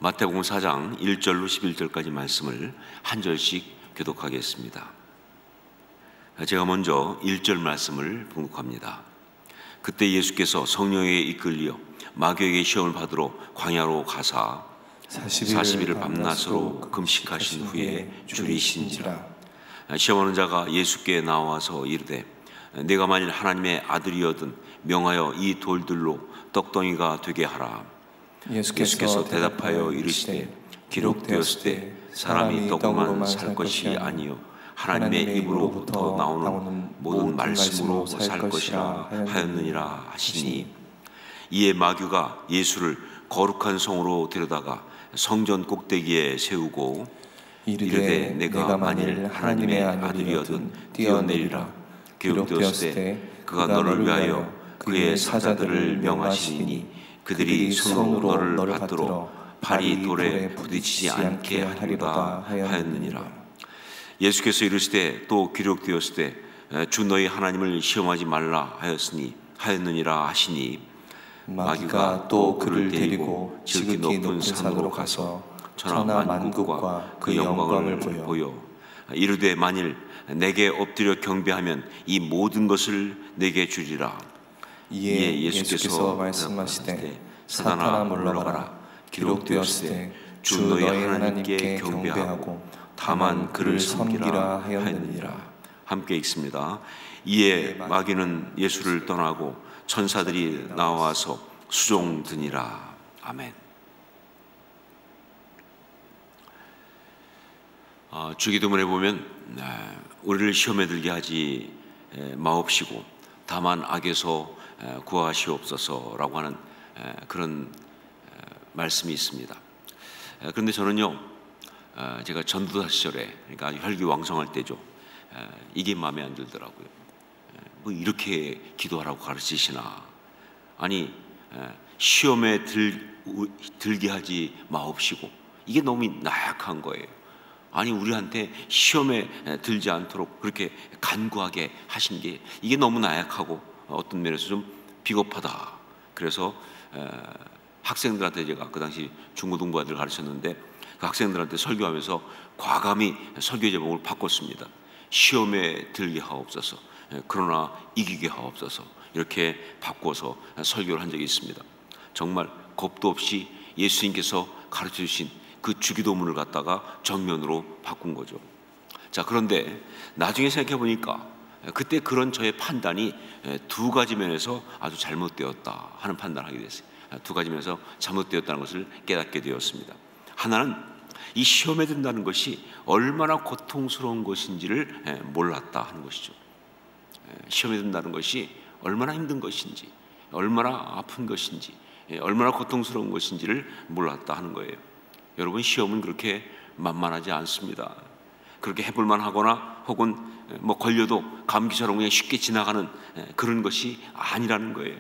마태복음 4장 1절로 11절까지 말씀을 한 절씩 교독하겠습니다. 제가 먼저 1절 말씀을 봉독합니다. 그때 예수께서 성령에 이끌려 마귀에게 시험을 받으러 광야로 가사 40일을 밤낮으로 금식하신 후에 줄이신지라. 시험하는 자가 예수께 나와서 이르되 내가 만일 하나님의 아들이거든 명하여 이 돌들로 떡덩이가 되게 하라. 예수께서 대답하여 이르시되 기록되었을 때 사람이 떡으로만 살 것이 아니요 하나님의 입으로부터 나오는 모든 말씀으로 살 것이라 하였느니라 하시니, 이에 마귀가 예수를 거룩한 성으로 데려다가 성전 꼭대기에 세우고 이르되 내가 만일 하나님의 아들이거든 뛰어내리라. 기록되었을 때 그가 너를 위하여 그의 사자들을 명하시니 그들이 손으로 너를 받들어 발이 돌에 부딪히지 않게 하리로다 하였느니라. 예수께서 이르시되 또 기록되었을 때 주 너희 하나님을 시험하지 말라 하였느니라 하시니, 마귀가 또 그를 데리고 지극히 높은 산으로 가서 천하 만국과 그 영광을 보여 이르되 만일 내게 엎드려 경배하면 이 모든 것을 내게 주리라. 이에 예수께서 말씀하시되 사탄아 물러가라. 기록되었을 때 주 너희 하나님께 경배하고 다만 그를 섬기라 하였느니라. 함께 읽습니다. 이에 마귀는 예수를 떠나고 천사들이 나와서 수종드니라. 아멘. 주기도문에 보면 우리를 시험에 들게 하지 마옵시고 다만 악에서 구하시옵소서라고 하는 그런 말씀이 있습니다. 그런데 저는요, 제가 전도사 시절에, 그러니까 아주 혈기왕성할 때죠, 이게 마음에 안 들더라고요. 뭐 이렇게 기도하라고 가르치시나. 아니, 시험에 들게 하지 마옵시고, 이게 너무 나약한 거예요. 아니, 우리한테 시험에 들지 않도록 그렇게 간구하게 하신 게 이게 너무 나약하고 어떤 면에서 좀 비겁하다. 그래서 학생들한테, 제가 그 당시 중고등부아들 가르쳤는데 그 학생들한테 설교하면서 과감히 설교 제목을 바꿨습니다. 시험에 들게 하옵소서, 그러나 이기게 하옵소서, 이렇게 바꿔서 설교를 한 적이 있습니다. 정말 겁도 없이 예수님께서 가르쳐주신 그 주기도문을 갖다가 정면으로 바꾼 거죠. 자, 그런데 나중에 생각해 보니까 그때 그런 저의 판단이 두 가지 면에서 아주 잘못되었다 하는 판단을 하게 됐어요. 두 가지 면에서 잘못되었다는 것을 깨닫게 되었습니다. 하나는 이 시험에 든다는 것이 얼마나 고통스러운 것인지를 몰랐다 하는 것이죠. 시험에 든다는 것이 얼마나 힘든 것인지, 얼마나 아픈 것인지, 얼마나 고통스러운 것인지를 몰랐다 하는 거예요. 여러분, 시험은 그렇게 만만하지 않습니다. 그렇게 해볼만 하거나 혹은 뭐 걸려도 감기처럼 그냥 쉽게 지나가는 그런 것이 아니라는 거예요.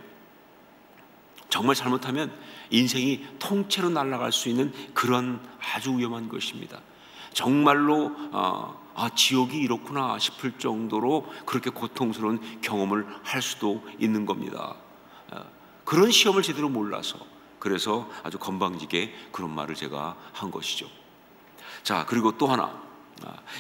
정말 잘못하면 인생이 통째로 날아갈 수 있는 그런 아주 위험한 것입니다. 정말로 지옥이 이렇구나 싶을 정도로 그렇게 고통스러운 경험을 할 수도 있는 겁니다. 그런 시험을 제대로 몰라서, 그래서 아주 건방지게 그런 말을 제가 한 것이죠. 자, 그리고 또 하나,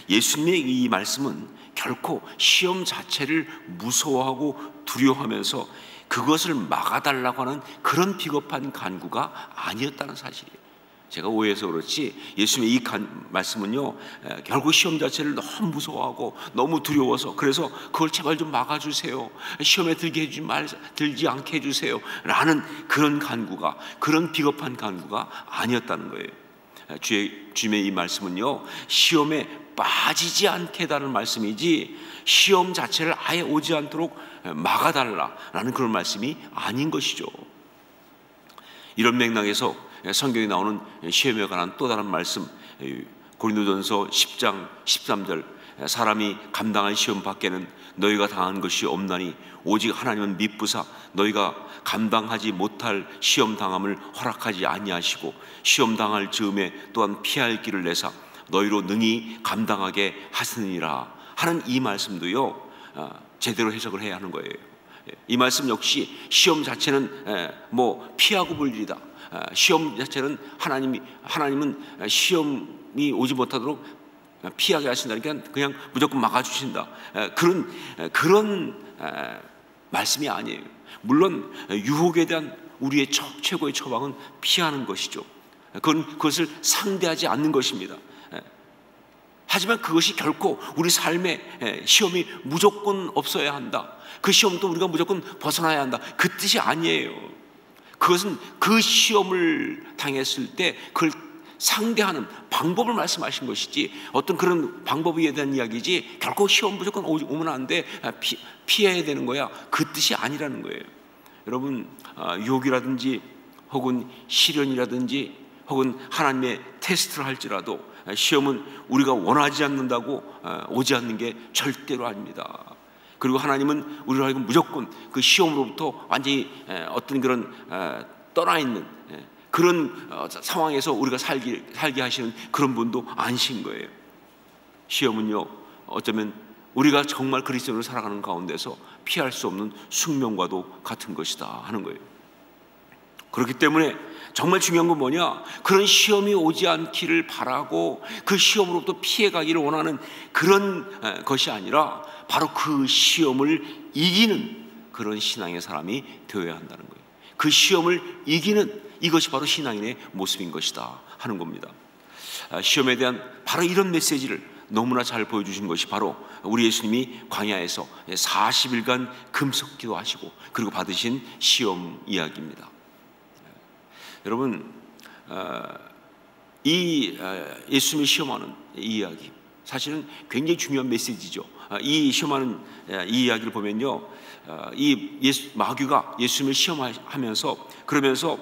예수님의 이 말씀은 결코 시험 자체를 무서워하고 두려워하면서 그것을 막아달라고 하는 그런 비겁한 간구가 아니었다는 사실이에요. 제가 오해해서 그렇지 예수님의 이 말씀은요, 결국 시험 자체를 너무 무서워하고 너무 두려워서, 그래서 그걸 제발 좀 막아주세요, 시험에 들지 않게 해주세요 라는 그런 간구가, 그런 비겁한 간구가 아니었다는 거예요. 주님의 이 말씀은요, 시험에 빠지지 않게 해달라는 말씀이지 시험 자체를 아예 오지 않도록 막아달라라는 그런 말씀이 아닌 것이죠. 이런 맥락에서 성경에 나오는 시험에 관한 또 다른 말씀, 고린도전서 10장 13절, 사람이 감당할 시험 밖에는 너희가 당한 것이 없나니 오직 하나님은 미쁘사 너희가 감당하지 못할 시험 당함을 허락하지 아니하시고 시험 당할 즈음에 또한 피할 길을 내사 너희로 능히 감당하게 하시느니라 하는 이 말씀도요, 제대로 해석을 해야 하는 거예요. 이 말씀 역시 시험 자체는 뭐 피하고 볼 일이다, 시험 자체는 하나님은 시험이 오지 못하도록 피하게 하신다니까 그냥 무조건 막아주신다, 그런 말씀이 아니에요. 물론 유혹에 대한 우리의 최고의 처방은 피하는 것이죠. 그것을 상대하지 않는 것입니다. 하지만 그것이 결코 우리 삶에 시험이 무조건 없어야 한다, 그 시험도 우리가 무조건 벗어나야 한다, 그 뜻이 아니에요. 그것은 그 시험을 당했을 때 그걸 상대하는 방법을 말씀하신 것이지, 어떤 그런 방법에 대한 이야기지, 결코 시험 무조건 오면 안 돼, 피해야 되는 거야, 그 뜻이 아니라는 거예요. 여러분, 유혹이라든지 혹은 시련이라든지 혹은 하나님의 테스트를 할지라도 시험은 우리가 원하지 않는다고 오지 않는 게 절대로 아닙니다. 그리고 하나님은 우리로 하여금 무조건 그 시험으로부터 완전히 어떤 그런 떠나 있는 그런 상황에서 우리가 살게 하시는 그런 분도 아니신 거예요. 시험은요, 어쩌면 우리가 정말 그리스도인으로 살아가는 가운데서 피할 수 없는 숙명과도 같은 것이다 하는 거예요. 그렇기 때문에 정말 중요한 건 뭐냐, 그런 시험이 오지 않기를 바라고 그 시험으로부터 피해가기를 원하는 그런 것이 아니라 바로 그 시험을 이기는 그런 신앙의 사람이 되어야 한다는 거예요. 그 시험을 이기는 이것이 바로 신앙인의 모습인 것이다 하는 겁니다. 시험에 대한 바로 이런 메시지를 너무나 잘 보여주신 것이 바로 우리 예수님이 광야에서 40일간 금식기도 하시고 그리고 받으신 시험 이야기입니다. 여러분, 이 예수님이 시험하는 이 이야기 사실은 굉장히 중요한 메시지죠. 이 시험하는 이 이야기를 보면요, 마귀가 예수님을 시험하면서 그러면서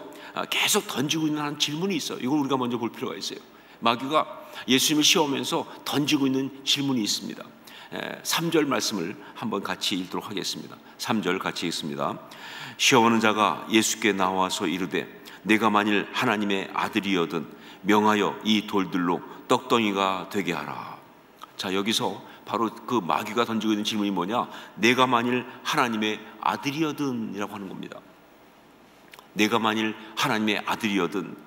계속 던지고 있는 한 질문이 있어요. 이걸 우리가 먼저 볼 필요가 있어요. 마귀가 예수님을 시험하면서 던지고 있는 질문이 있습니다. 3절 말씀을 한번 같이 읽도록 하겠습니다. 3절 같이 읽습니다. 시험하는 자가 예수께 나와서 이르되 내가 만일 하나님의 아들이여든 명하여 이 돌들로 떡덩이가 되게 하라. 자, 여기서 바로 그 마귀가 던지고 있는 질문이 뭐냐, 내가 만일 하나님의 아들이여든 이라고 하는 겁니다. 내가 만일 하나님의 아들이여든,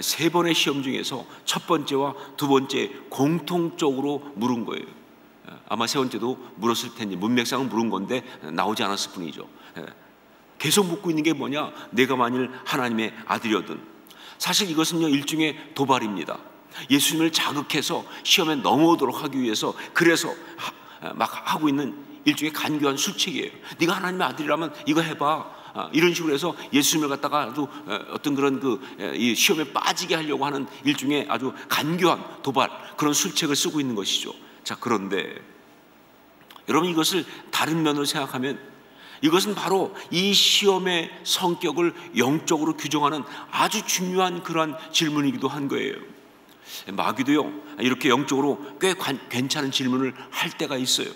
세 번의 시험 중에서 첫 번째와 두 번째 공통적으로 물은 거예요. 아마 세 번째도 물었을 텐데 문맥상은 물은 건데 나오지 않았을 뿐이죠. 계속 묻고 있는 게 뭐냐, 내가 만일 하나님의 아들이거든. 사실 이것은요, 일종의 도발입니다. 예수님을 자극해서 시험에 넘어오도록 하기 위해서 그래서 막 하고 있는 일종의 간교한 수칙이에요. 네가 하나님의 아들이라면 이거 해봐, 이런 식으로 해서 예수님을 갖다가 아주 어떤 그런 이 시험에 빠지게 하려고 하는 일종의 아주 간교한 도발, 그런 술책을 쓰고 있는 것이죠. 자, 그런데 여러분, 이것을 다른 면으로 생각하면 이것은 바로 이 시험의 성격을 영적으로 규정하는 아주 중요한 그러한 질문이기도 한 거예요. 마귀도요, 이렇게 영적으로 꽤 괜찮은 질문을 할 때가 있어요.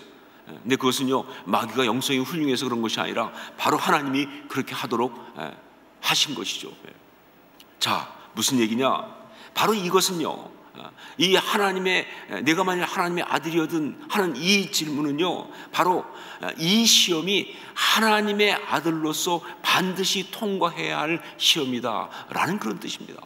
근데 그것은요, 마귀가 영성이 훌륭해서 그런 것이 아니라 바로 하나님이 그렇게 하도록 하신 것이죠. 자, 무슨 얘기냐, 바로 이것은요, 이 하나님의, 내가 만일 하나님의 아들이거든 하는 이 질문은요, 바로 이 시험이 하나님의 아들로서 반드시 통과해야 할 시험이다 라는 그런 뜻입니다.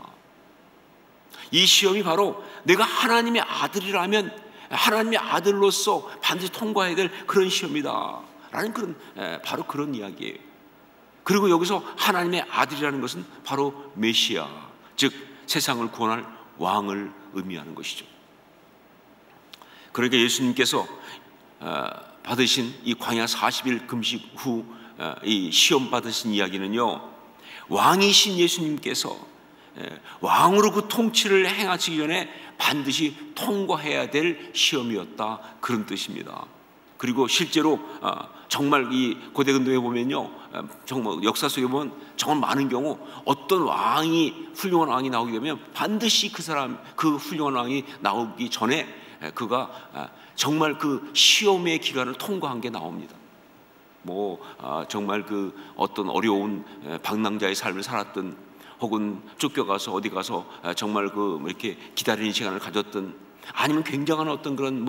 이 시험이 바로 내가 하나님의 아들이라면 하나님의 아들로서 반드시 통과해야 될 그런 시험이다 라는 그런, 바로 그런 이야기예요. 그리고 여기서 하나님의 아들이라는 것은 바로 메시아, 즉 세상을 구원할 왕을 의미하는 것이죠. 그러니까 예수님께서 받으신 이 광야 40일 금식 후 이 시험 받으신 이야기는요, 왕이신 예수님께서 왕으로 그 통치를 행하시기 전에 반드시 통과해야 될 시험이었다, 그런 뜻입니다. 그리고 실제로 정말 이 고대 근동에 보면요, 정말 역사 속에 보면 정말 많은 경우 어떤 왕이, 훌륭한 왕이 나오게 되면 반드시 그 훌륭한 왕이 나오기 전에 그가 정말 그 시험의 기간을 통과한 게 나옵니다. 정말 그 어떤 어려운 방랑자의 삶을 살았던, 혹은 쫓겨가서 어디 가서 정말 이렇게 기다리는 시간을 가졌던, 아니면 굉장한 어떤 그런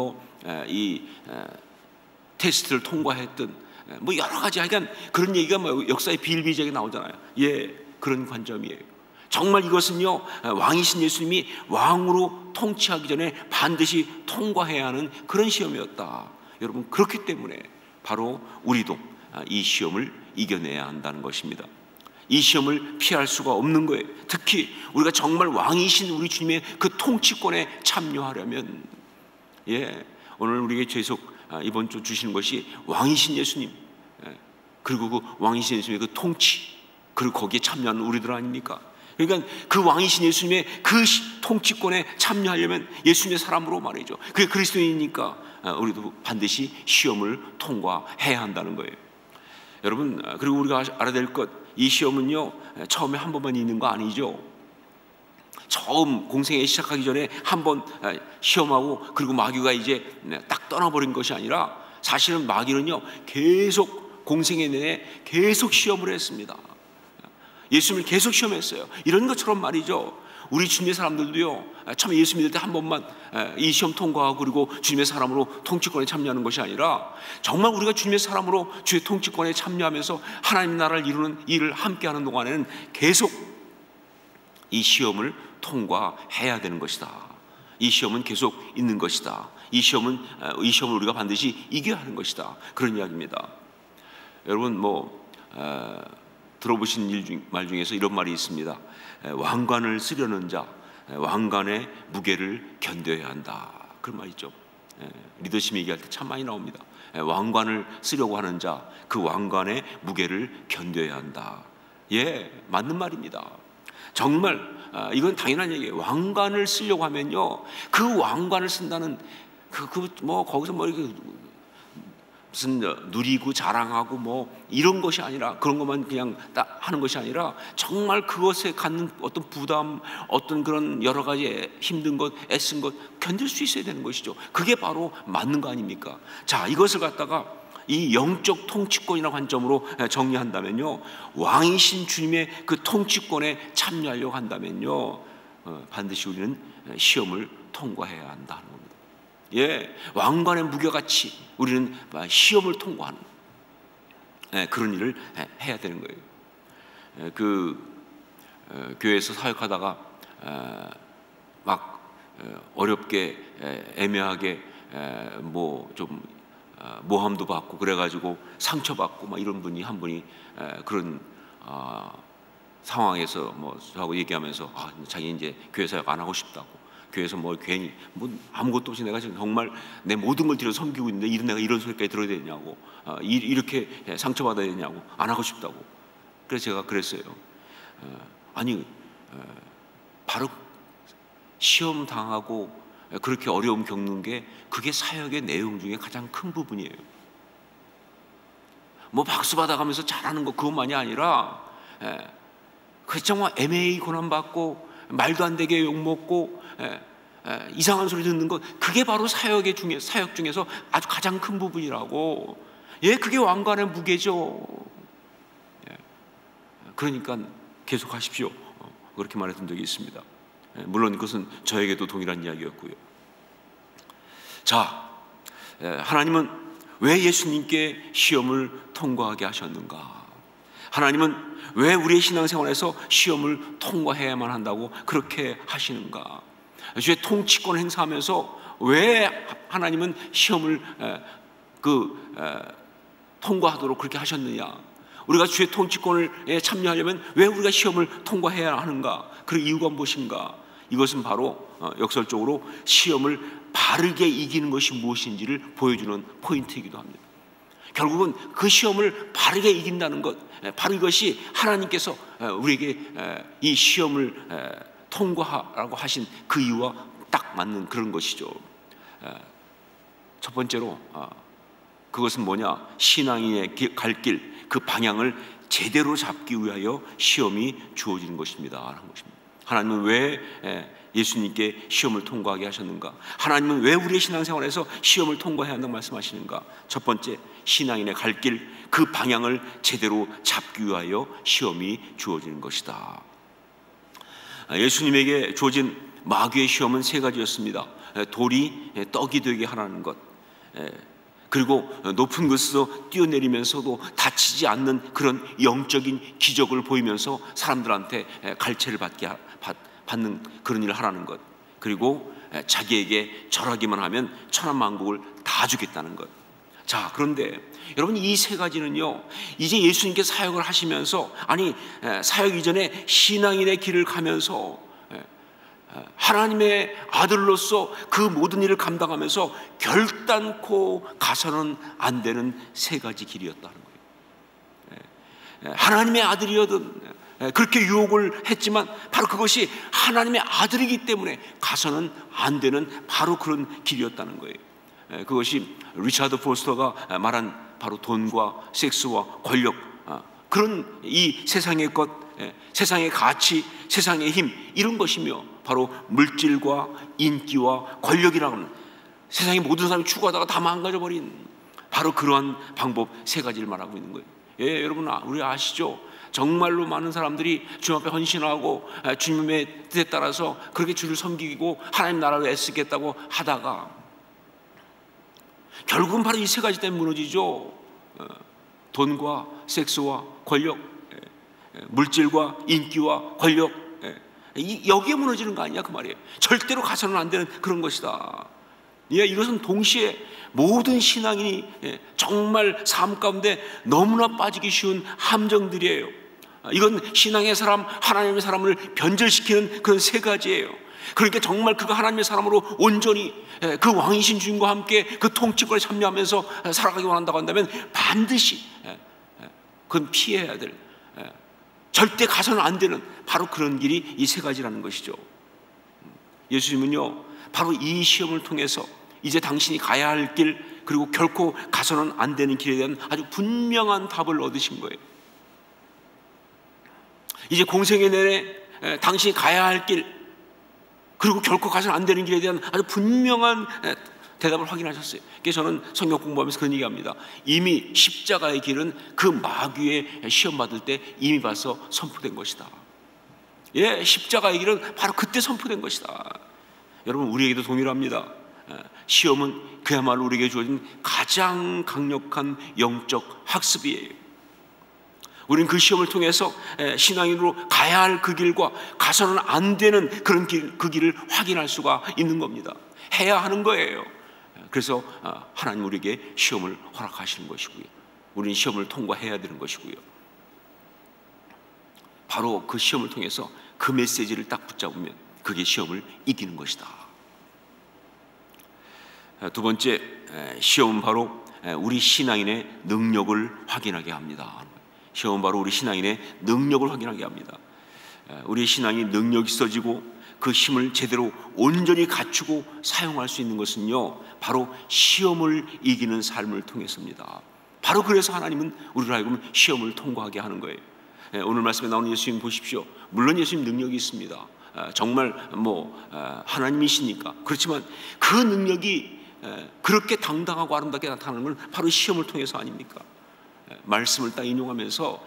테스트를 통과했던, 여러 가지 하여간 그런 얘기가 역사에 비일비재하게 나오잖아요. 그런 관점이에요. 정말 이것은요, 왕이신 예수님이 왕으로 통치하기 전에 반드시 통과해야 하는 그런 시험이었다. 여러분, 그렇기 때문에 바로 우리도 이 시험을 이겨내야 한다는 것입니다. 이 시험을 피할 수가 없는 거예요. 특히 우리가 정말 왕이신 우리 주님의 그 통치권에 참여하려면, 오늘 우리에게 계속 이번 주 주시는 것이 왕이신 예수님, 그리고 그 왕이신 예수님의 그 통치, 그리고 거기에 참여하는 우리들 아닙니까? 그러니까 그 왕이신 예수님의 그 통치권에 참여하려면 예수님의 사람으로 말이죠. 그게 그리스도인이니까 우리도 반드시 시험을 통과해야 한다는 거예요. 여러분, 그리고 우리가 알아야 될 것, 이 시험은요, 처음에 한 번만 있는 거 아니죠. 처음 공생에 시작하기 전에 한 번 시험하고 그리고 마귀가 이제 딱 떠나버린 것이 아니라, 사실은 마귀는요, 계속 공생애 내내 계속 시험을 했습니다. 예수님을 계속 시험했어요. 이런 것처럼 말이죠, 우리 주님의 사람들도요, 처음에 예수 믿을 때 한 번만 이 시험 통과하고 그리고 주님의 사람으로 통치권에 참여하는 것이 아니라, 정말 우리가 주님의 사람으로 주의 통치권에 참여하면서 하나님 나라를 이루는 일을 함께하는 동안에는 계속 이 시험을 통과해야 되는 것이다. 이 시험은 계속 있는 것이다. 이 시험을 우리가 반드시 이겨야 하는 것이다. 그런 이야기입니다. 여러분, 들어보신 말 중에서 이런 말이 있습니다. 왕관을 쓰려는 자, 왕관의 무게를 견뎌야 한다. 그런 말 있죠. 리더십 얘기할 때 참 많이 나옵니다. 왕관을 쓰려고 하는 자, 그 왕관의 무게를 견뎌야 한다. 맞는 말입니다. 정말 이건 당연한 얘기예요. 왕관을 쓰려고 하면요, 그 왕관을 쓴다는 거기서 이렇게 무슨 누리고 자랑하고 이런 것이 아니라, 그런 것만 그냥 딱 하는 것이 아니라, 정말 그것에 갖는 어떤 부담, 어떤 그런 여러 가지 힘든 것, 애쓴 것 견딜 수 있어야 되는 것이죠. 그게 바로 맞는 거 아닙니까? 자, 이것을 갖다가 이 영적 통치권이라는 관점으로 정리한다면요, 왕이신 주님의 그 통치권에 참여하려고 한다면요, 반드시 우리는 시험을 통과해야 한다는 겁니다. 왕관의 무게같이 우리는 시험을 통과하는 그런 일을 해야 되는 거예요. 교회에서 사역하다가 막 어렵게 애매하게 좀 모함도 받고 그래가지고 상처받고 막 이런 분이 한 분이 그런 상황에서 저하고 얘기하면서 자기 이제 교회 사역 안 하고 싶다고, 교회에서 괜히 아무것도 없이 내가 지금 정말 내 모든 걸 들여 섬기고 있는데 내가 이런 소리까지 들어야 되냐고, 이렇게 상처받아야 되냐고, 안 하고 싶다고. 그래서 제가 그랬어요. 바로 시험 당하고 그렇게 어려움 겪는 게 그게 사역의 내용 중에 가장 큰 부분이에요. 박수 받아가면서 잘하는 거 그것만이 아니라, 그 정말 애매히 고난받고 말도 안 되게 욕먹고 이상한 소리 듣는 것, 그게 바로 사역 중에서 아주 가장 큰 부분이라고. 그게 왕관의 무게죠. 그러니까 계속하십시오. 그렇게 말했던 적이 있습니다. 물론 그것은 저에게도 동일한 이야기였고요. 자, 하나님은 왜 예수님께 시험을 통과하게 하셨는가? 하나님은 왜 우리의 신앙생활에서 시험을 통과해야만 한다고 그렇게 하시는가? 주의 통치권을 행사하면서 왜 하나님은 시험을 통과하도록 그렇게 하셨느냐? 우리가 주의 통치권에 참여하려면 왜 우리가 시험을 통과해야 하는가? 그 이유가 무엇인가? 이것은 바로 역설적으로 시험을 바르게 이기는 것이 무엇인지를 보여주는 포인트이기도 합니다. 결국은 그 시험을 바르게 이긴다는 것, 바로 이것이 하나님께서 우리에게 이 시험을 통과하라고 하신 그 이유와 딱 맞는 그런 것이죠. 첫 번째로 그것은 뭐냐? 신앙인의 갈 길, 그 방향을 제대로 잡기 위하여 시험이 주어지는 것입니다. 하는 것입니다. 하나님은 왜 예수님께 시험을 통과하게 하셨는가? 하나님은 왜 우리의 신앙생활에서 시험을 통과해야 한다고 말씀하시는가? 첫 번째, 신앙인의 갈 길, 그 방향을 제대로 잡기 위하여 시험이 주어지는 것이다. 예수님에게 주어진 마귀의 시험은 세 가지였습니다. 돌이 떡이 되게 하라는 것, 그리고 높은 곳에서 뛰어내리면서도 다치지 않는 그런 영적인 기적을 보이면서 사람들한테 갈채를 받는 그런 일을 하라는 것. 그리고 자기에게 절하기만 하면 천하만국을 다 주겠다는 것. 자, 그런데 여러분, 이 세 가지는요, 이제 예수님께서 사역을 하시면서, 아니 사역 이전에 신앙인의 길을 가면서 하나님의 아들로서 그 모든 일을 감당하면서 결단코 가서는 안 되는 세 가지 길이었다는 거예요. 하나님의 아들이어든 그렇게 유혹을 했지만 바로 그것이 하나님의 아들이기 때문에 가서는 안 되는 바로 그런 길이었다는 거예요. 그것이 리차드 포스터가 말한 바로 돈과 섹스와 권력, 그런 이 세상의 것, 세상의 가치, 세상의 힘, 이런 것이며 바로 물질과 인기와 권력이라고 하는 세상의 모든 사람이 추구하다가 다 망가져버린 바로 그러한 방법 세 가지를 말하고 있는 거예요. 여러분, 우리 아시죠? 정말로 많은 사람들이 주님 앞에 헌신하고 주님의 뜻에 따라서 그렇게 주를 섬기고 하나님 나라를 애쓰겠다고 하다가 결국은 바로 이 세 가지 때문에 무너지죠. 돈과 섹스와 권력, 물질과 인기와 권력, 여기에 무너지는 거 아니냐 그 말이에요. 절대로 가서는 안 되는 그런 것이다. 이것은 동시에 모든 신앙인이 정말 삶 가운데 너무나 빠지기 쉬운 함정들이에요. 이건 신앙의 사람, 하나님의 사람을 변절시키는 그런 세 가지예요. 그러니까 정말 그가 하나님의 사람으로 온전히 그 왕이신 주님과 함께 그 통치권에 참여하면서 살아가기 원한다고 한다면 반드시 그건 피해야 될, 절대 가서는 안 되는 바로 그런 길이 이 세 가지라는 것이죠. 예수님은요, 바로 이 시험을 통해서 이제 당신이 가야 할 길, 그리고 결코 가서는 안 되는 길에 대한 아주 분명한 답을 얻으신 거예요. 이제 공생애 내내 당신이 가야 할 길, 그리고 결코 가서는 안 되는 길에 대한 아주 분명한 대답을 확인하셨어요. 그래서 저는 성경 공부하면서 그런 얘기합니다. 이미 십자가의 길은 그 마귀의 시험 받을 때 이미 봐서 선포된 것이다. 십자가의 길은 바로 그때 선포된 것이다. 여러분, 우리에게도 동일합니다. 시험은 그야말로 우리에게 주어진 가장 강력한 영적 학습이에요. 우리는 그 시험을 통해서 신앙인으로 가야 할 그 길과 가서는 안 되는 그런 길, 그 길을 확인할 수가 있는 겁니다. 해야 하는 거예요. 그래서 하나님 우리에게 시험을 허락하시는 것이고요, 우리는 시험을 통과해야 되는 것이고요, 바로 그 시험을 통해서 그 메시지를 딱 붙잡으면 그게 시험을 이기는 것이다. 두 번째, 시험은 바로 우리 신앙인의 능력을 확인하게 합니다. 시험은 바로 우리 신앙인의 능력을 확인하게 합니다. 우리 신앙이 능력이 있어지고 그 힘을 제대로 온전히 갖추고 사용할 수 있는 것은요, 바로 시험을 이기는 삶을 통해서입니다. 바로 그래서 하나님은 우리를 하여금 시험을 통과하게 하는 거예요. 오늘 말씀에 나오는 예수님 보십시오. 물론 예수님 능력이 있습니다. 정말 하나님이시니까. 그렇지만 그 능력이 그렇게 당당하고 아름답게 나타나는 건 바로 시험을 통해서 아닙니까? 말씀을 딱 인용하면서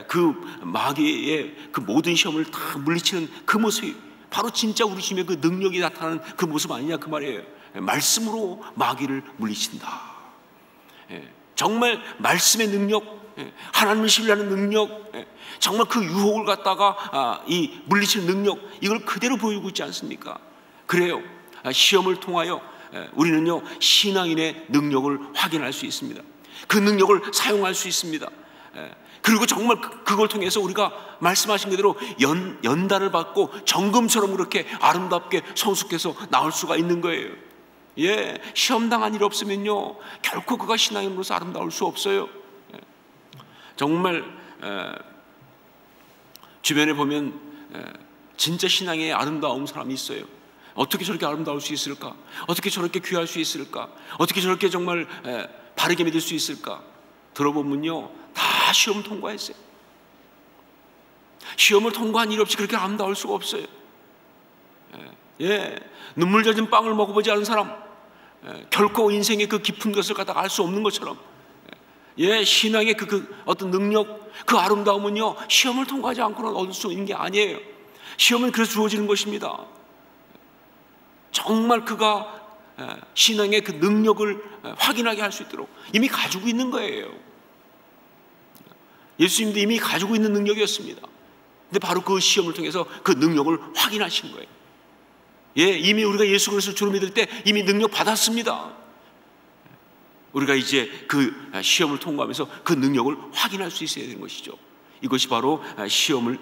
그 마귀의 그 모든 시험을 다 물리치는 그 모습이 바로 진짜 우리 주님의 그 능력이 나타나는 그 모습 아니냐 그 말이에요. 말씀으로 마귀를 물리친다. 정말 말씀의 능력, 하나님을 신뢰하는 능력, 정말 그 유혹을 갖다가 이 물리치는 능력, 이걸 그대로 보이고 있지 않습니까? 그래요. 시험을 통하여 우리는요, 신앙인의 능력을 확인할 수 있습니다. 그 능력을 사용할 수 있습니다. 그리고 정말 그걸 통해서 우리가 말씀하신 그대로 연단을 받고 정금처럼 그렇게 아름답게 성숙해서 나올 수가 있는 거예요. 시험당한 일 없으면요, 결코 그가 신앙인으로서 아름다울 수 없어요. 정말 주변에 보면 진짜 신앙에 아름다운 사람이 있어요. 어떻게 저렇게 아름다울 수 있을까? 어떻게 저렇게 귀할 수 있을까? 어떻게 저렇게 정말 바르게 믿을 수 있을까? 들어보면요, 다 시험 통과했어요. 시험을 통과한 일 없이 그렇게 아름다울 수가 없어요. 눈물 젖은 빵을 먹어보지 않은 사람, 결코 인생의 그 깊은 것을 갖다가 알 수 없는 것처럼, 신앙의 그 어떤 능력, 그 아름다움은요, 시험을 통과하지 않고는 얻을 수 있는 게 아니에요. 시험은 그래서 주어지는 것입니다. 정말 그가 신앙의 그 능력을 확인하게 할 수 있도록 이미 가지고 있는 거예요. 예수님도 이미 가지고 있는 능력이었습니다. 근데 바로 그 시험을 통해서 그 능력을 확인하신 거예요. 이미 우리가 예수 그리스도를 주로 믿을 때 이미 능력 받았습니다. 우리가 이제 그 시험을 통과하면서 그 능력을 확인할 수 있어야 되는 것이죠. 이것이 바로 시험을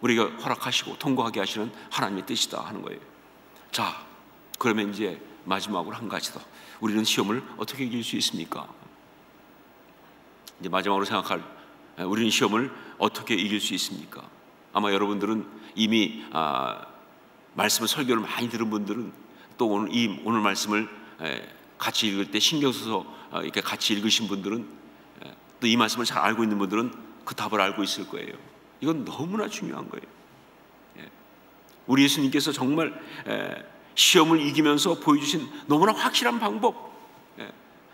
우리가 허락하시고 통과하게 하시는 하나님의 뜻이다 하는 거예요. 자, 그러면 이제 마지막으로 한 가지 더. 우리는 시험을 어떻게 이길 수 있습니까? 이제 마지막으로 생각할, 우리는 시험을 어떻게 이길 수 있습니까? 아마 여러분들은 이미 말씀을 설교를 많이 들은 분들은 또 오늘 말씀을 같이 읽을 때 신경 써서 이렇게 같이 읽으신 분들은 또 이 말씀을 잘 알고 있는 분들은 그 답을 알고 있을 거예요. 이건 너무나 중요한 거예요. 우리 예수님께서 정말 시험을 이기면서 보여주신 너무나 확실한 방법,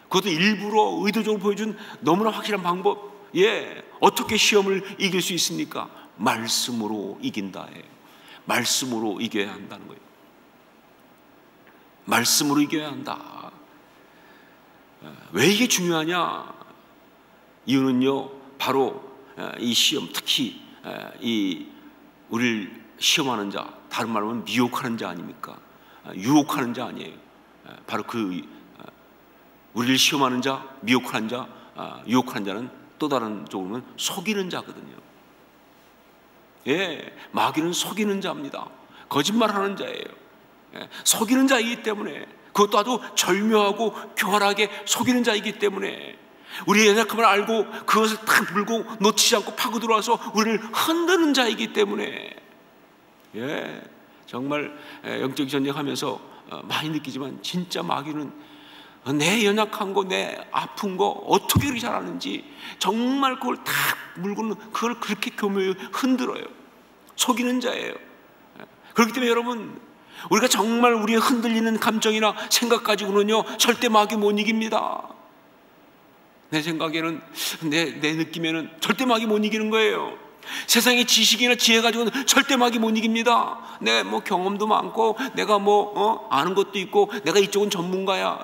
그것도 일부러 의도적으로 보여준 너무나 확실한 방법, 어떻게 시험을 이길 수 있습니까? 말씀으로 이긴다. 말씀으로 이겨야 한다는 거예요. 말씀으로 이겨야 한다. 왜 이게 중요하냐? 이유는요, 바로 이 시험, 특히 이 우리를 시험하는 자, 다른 말로 하면 미혹하는 자 아닙니까? 유혹하는 자 아니에요. 바로 그 우리를 시험하는 자, 미혹하는 자, 유혹하는 자는 또 다른 쪽으로는 속이는 자거든요. 마귀는 속이는 자입니다. 거짓말하는 자예요. 속이는 자이기 때문에, 그것도 아주 절묘하고 교활하게 속이는 자이기 때문에 우리의 연약함을 알고 그것을 딱 물고 놓치지 않고 파고 들어와서 우리를 흔드는 자이기 때문에, 정말 영적 전쟁하면서 많이 느끼지만 진짜 마귀는 내 연약한 거, 내 아픈 거 어떻게 그렇게 잘하는지 정말 그걸 딱 물고는 그걸 그렇게 교묘히 흔들어요. 속이는 자예요. 그렇기 때문에 여러분, 우리가 정말 우리의 흔들리는 감정이나 생각 가지고는요 절대 마귀 못 이깁니다. 내 생각에는, 내 느낌에는 절대 마귀 못 이기는 거예요. 세상의 지식이나 지혜 가지고는 절대 마귀 못 이깁니다. 내가 뭐 경험도 많고 내가 뭐 아는 것도 있고 내가 이쪽은 전문가야.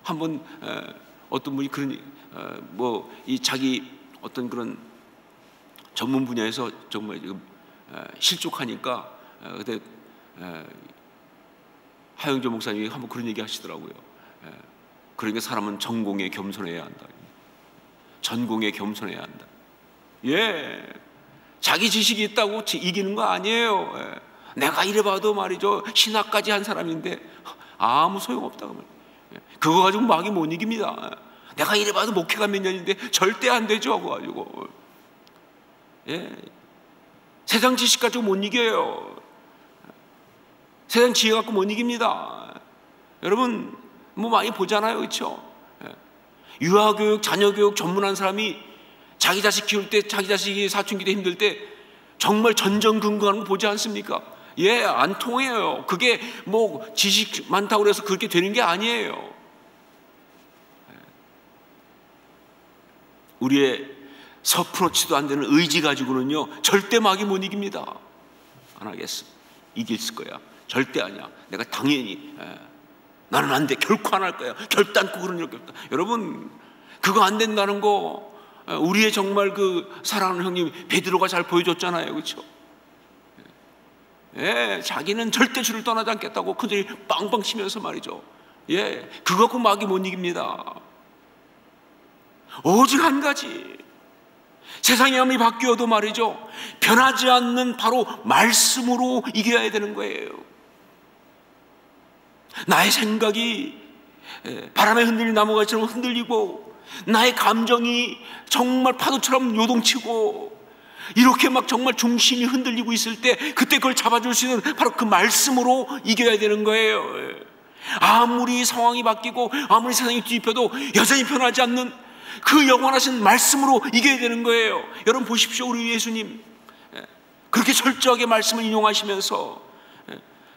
한번 어떤 분이 그런 이 자기 어떤 그런 전문 분야에서 정말 실족하니까 그때 하영조 목사님이 한번 그런 얘기 하시더라고요. 그러니까 사람은 전공에 겸손해야 한다. 전공에 겸손해야 한다. 자기 지식이 있다고 이기는 거 아니에요. 내가 이래봐도 말이죠, 신학까지 한 사람인데 아무 소용없다고 말이에요. 그거 가지고 마귀 못 이깁니다. 내가 이래봐도 목회가 몇 년인데 절대 안 되죠. 그거 가지고 세상 지식 가지고 못 이겨요. 세상 지혜 갖고 못 이깁니다. 여러분 뭐 많이 보잖아요, 그렇죠? 유아교육, 자녀교육 전문한 사람이 자기 자식 키울 때, 자기 자식이 사춘기 때 힘들 때 정말 전전긍긍하는 거 보지 않습니까? 안 통해요. 그게 뭐 지식 많다고 해서 그렇게 되는 게 아니에요. 우리의 서프로치도 안 되는 의지 가지고는요 절대 마귀 못 이깁니다. 안 하겠어. 이길 거야. 절대 아니야. 내가 당연히 나는 안 돼. 결코 안 할 거야. 결단코 그런 일 없다. 여러분 그거 안 된다는 거 우리의 정말 그 사랑하는 형님 베드로가 잘 보여줬잖아요, 그렇죠? 자기는 절대 주를 떠나지 않겠다고 그들이 빵빵 치면서 말이죠. 그거 갖고 마귀 못 이깁니다. 오직 한 가지, 세상이 아무리 바뀌어도 말이죠, 변하지 않는 바로 말씀으로 이겨야 되는 거예요. 나의 생각이 바람에 흔들린 나무가지처럼 흔들리고 나의 감정이 정말 파도처럼 요동치고 이렇게 막 정말 중심이 흔들리고 있을 때 그때 그걸 잡아줄 수 있는 바로 그 말씀으로 이겨야 되는 거예요. 아무리 상황이 바뀌고 아무리 세상이 뒤집혀도 여전히 변하지 않는 그 영원하신 말씀으로 이겨야 되는 거예요. 여러분 보십시오. 우리 예수님 그렇게 철저하게 말씀을 인용하시면서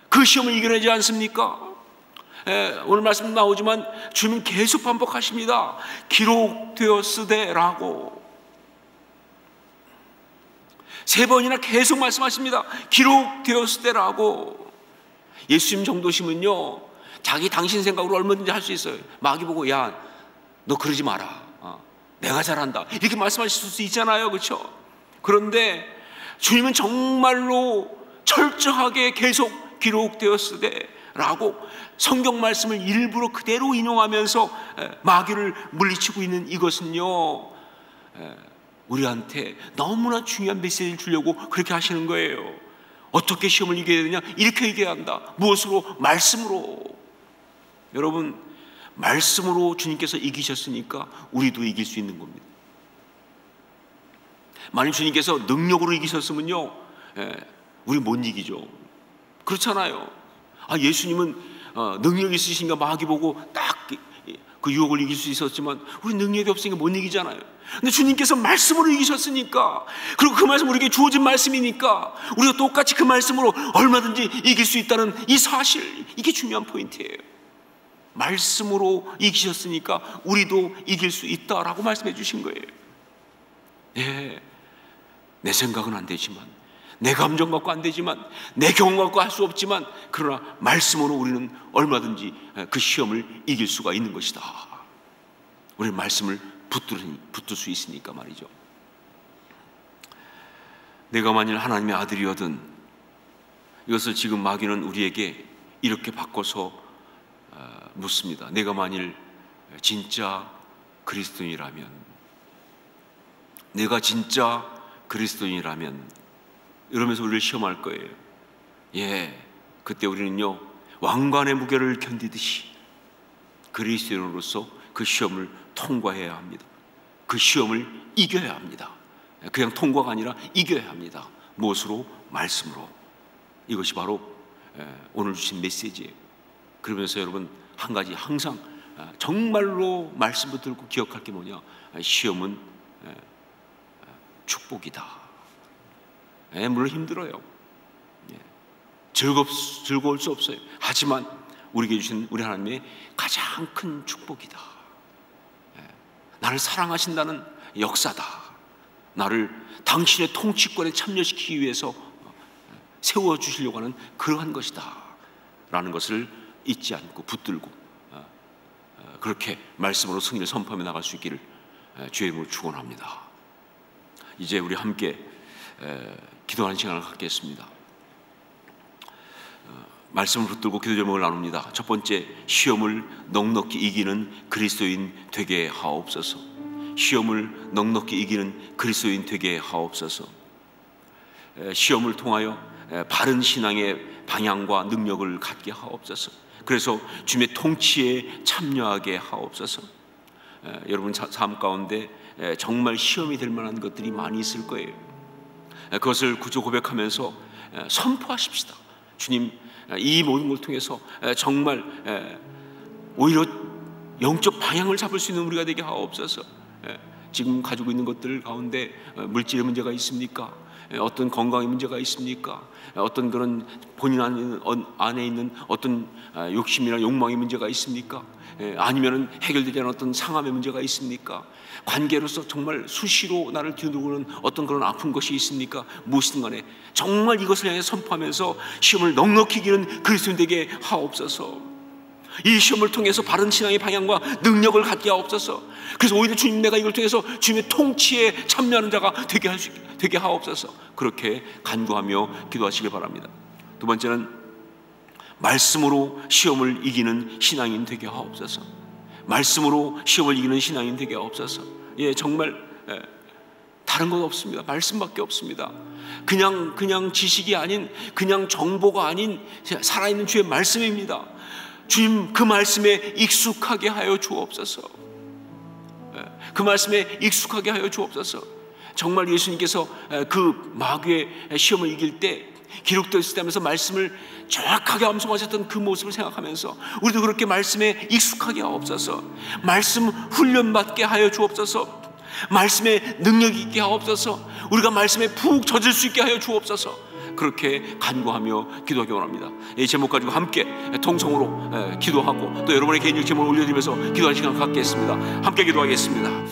그 시험을 이겨내지 않습니까? 오늘 말씀 나오지만 주님 계속 반복하십니다. 기록되었으되라고 3번이나 계속 말씀하십니다. 기록되었으되라고. 예수님 정도시면요, 당신 생각으로 얼마든지 할 수 있어요. 마귀 보고, 야, 너 그러지 마라. 내가 잘한다. 이렇게 말씀하실 수 있잖아요. 그렇죠? 그런데 주님은 정말로 철저하게 계속 기록되었으되 라고 성경 말씀을 일부러 그대로 인용하면서 마귀를 물리치고 있는 이것은요, 우리한테 너무나 중요한 메시지를 주려고 그렇게 하시는 거예요. 어떻게 시험을 이겨야 되냐? 이렇게 이겨야 한다. 무엇으로? 말씀으로. 여러분, 말씀으로 주님께서 이기셨으니까 우리도 이길 수 있는 겁니다. 만약 주님께서 능력으로 이기셨으면요, 우리 못 이기죠. 그렇잖아요. 예수님은 능력이 있으신가 마귀 보고 딱 그 유혹을 이길 수 있었지만 우리 능력이 없으니까 못 이기잖아요. 근데 주님께서 말씀으로 이기셨으니까, 그리고 그 말씀 우리에게 주어진 말씀이니까 우리가 똑같이 그 말씀으로 얼마든지 이길 수 있다는 이 사실, 이게 중요한 포인트예요. 말씀으로 이기셨으니까 우리도 이길 수 있다라고 말씀해 주신 거예요. 예, 내 생각은 안 되지만, 내 감정 갖고 안 되지만, 내 경험 갖고 할 수 없지만, 그러나 말씀으로 우리는 얼마든지 그 시험을 이길 수가 있는 것이다. 우리는 말씀을 붙들 수 있으니까 말이죠. 내가 만일 하나님의 아들이거든, 이것을 지금 마귀는 우리에게 이렇게 바꿔서 묻습니다. 내가 만일 진짜 그리스도인이라면, 내가 진짜 그리스도인이라면, 이러면서 우리를 시험할 거예요. 예, 그때 우리는요, 왕관의 무게를 견디듯이 그리스도인으로서 그 시험을 통과해야 합니다. 그 시험을 이겨야 합니다. 그냥 통과가 아니라 이겨야 합니다. 무엇으로? 말씀으로. 이것이 바로 오늘 주신 메시지예요. 그러면서 여러분, 한 가지 항상 정말로 말씀 붙들고 기억할 게 뭐냐? 시험은 축복이다. 물론 힘들어요. 즐거울 수 없어요. 하지만 우리에게 주신 우리 하나님의 가장 큰 축복이다. 나를 사랑하신다는 역사다. 나를 당신의 통치권에 참여시키기 위해서 세워주시려고 하는 그러한 것이다 라는 것을 잊지 않고 붙들고 그렇게 말씀으로 승리를 선포하며 나갈 수 있기를 주의 이름으로 축원합니다. 이제 우리 함께 기도하는 시간을 갖겠습니다. 말씀을 붙들고 기도 제목을 나눕니다. 첫 번째, 시험을 넉넉히 이기는 그리스도인 되게 하옵소서. 시험을 넉넉히 이기는 그리스도인 되게 하옵소서. 시험을 통하여 바른 신앙의 방향과 능력을 갖게 하옵소서. 그래서 주님의 통치에 참여하게 하옵소서. 여러분 삶 가운데 정말 시험이 될 만한 것들이 많이 있을 거예요. 그것을 구주 고백하면서 선포하십시다. 주님, 이 모든 걸 통해서 정말 오히려 영적 방향을 잡을 수 있는 우리가 되게 하옵소서. 지금 가지고 있는 것들 가운데 물질의 문제가 있습니까? 어떤 건강의 문제가 있습니까? 어떤 그런 본인 안에 있는 어떤 욕심이나 욕망의 문제가 있습니까? 아니면은 해결되지 않은 어떤 상함의 문제가 있습니까? 관계로서 정말 수시로 나를 뒤누르는 어떤 그런 아픈 것이 있습니까? 무엇이든 간에 정말 이것을 향해 선포하면서 시험을 넉넉히 이기는 그리스도인 되게 하옵소서. 이 시험을 통해서 바른 신앙의 방향과 능력을 갖게 하옵소서. 그래서 오히려 주님, 내가 이걸 통해서 주님의 통치에 참여하는 자가 되게 하옵소서. 그렇게 간구하며 기도하시길 바랍니다. 두 번째는 말씀으로 시험을 이기는 신앙인 되게 하옵소서. 말씀으로 시험을 이기는 신앙인 되게 하옵소서. 예, 정말 다른 것 없습니다. 말씀밖에 없습니다. 그냥 지식이 아닌, 그냥 정보가 아닌 살아있는 주의 말씀입니다. 주님, 그 말씀에 익숙하게 하여 주옵소서. 그 말씀에 익숙하게 하여 주옵소서. 정말 예수님께서 그 마귀의 시험을 이길 때 기록되어 있을 때 하면서 말씀을 정확하게 암송하셨던 그 모습을 생각하면서 우리도 그렇게 말씀에 익숙하게 하옵소서. 말씀 훈련받게 하여 주옵소서. 말씀에 능력 있게 하옵소서. 우리가 말씀에 푹 젖을 수 있게 하여 주옵소서. 그렇게 간구하며 기도하기 원합니다. 이 제목 가지고 함께 통성으로 기도하고 또 여러분의 개인적 제목을 올려드리면서 기도하는 시간 갖겠습니다. 함께 기도하겠습니다.